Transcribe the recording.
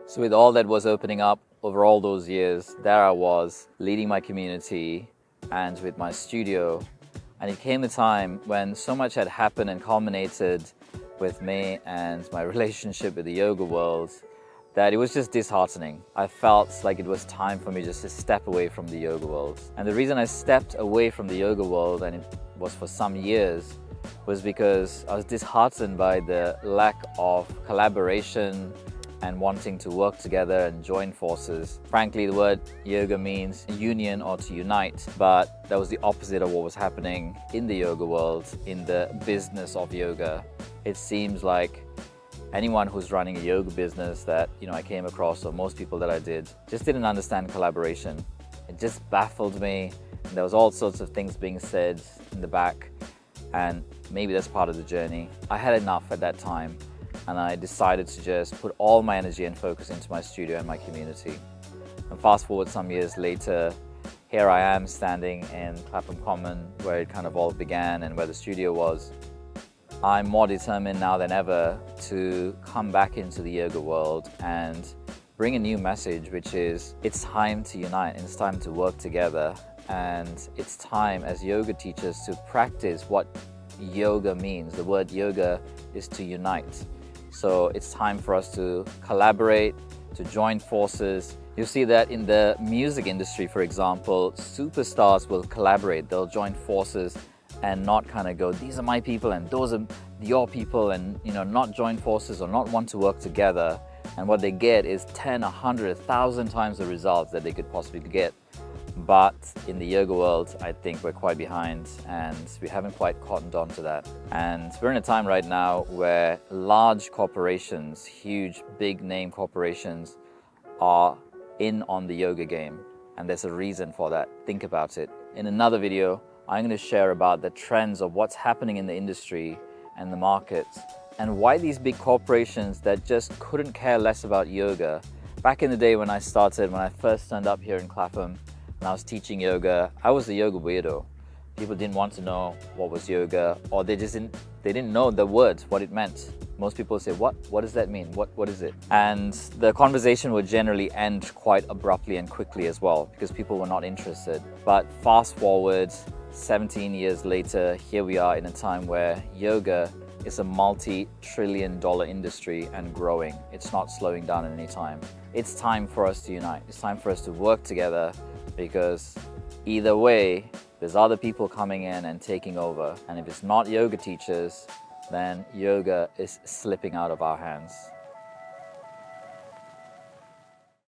So with all that was opening up over all those years, there I was leading my community and with my studio. And it came a time when so much had happened and culminated with me and my relationship with the yoga world that it was just disheartening. I felt like it was time for me just to step away from the yoga world. And the reason I stepped away from the yoga world, and it was for some years, was because I was disheartened by the lack of collaboration and wanting to work together and join forces. Frankly, the word yoga means union or to unite, but that was the opposite of what was happening in the yoga world, in the business of yoga. It seems like anyone who's running a yoga business that I came across, or most people that I did, just didn't understand collaboration. It just baffled me. There was all sorts of things being said in the back, and maybe that's part of the journey. I had enough at that time, and I decided to just put all my energy and focus into my studio and my community. And fast forward some years later, here I am standing in Clapham Common, where it kind of all began and where the studio was. I'm more determined now than ever to come back into the yoga world and bring a new message, which is it's time to unite, and it's time to work together, and it's time as yoga teachers to practice what yoga means. The word yoga is to unite. So it's time for us to collaborate, to join forces. You'll see that in the music industry, for example, superstars will collaborate. They'll join forces and not kind of go, these are my people and those are your people, and not join forces or not want to work together. And what they get is 10, 100, 1,000 times the results that they could possibly get. But in the yoga world, I think we're quite behind and we haven't quite cottoned on to that. And we're in a time right now where large corporations, huge, big name corporations are in on the yoga game. And there's a reason for that. Think about it. In another video, I'm going to share about the trends of what's happening in the industry and the markets, and why these big corporations that just couldn't care less about yoga. Back in the day when I first turned up here in Clapham and I was teaching yoga, I was the yoga weirdo. People didn't want to know what was yoga, or they didn't know the words, what it meant. Most people say, what does that mean? What is it? And the conversation would generally end quite abruptly and quickly as well, because people were not interested. But fast forward 17 years later, here we are in a time where yoga is a multi-trillion-dollar industry and growing. It's not slowing down at any time. It's time for us to unite. It's time for us to work together, because either way, there's other people coming in and taking over. And if it's not yoga teachers, then yoga is slipping out of our hands.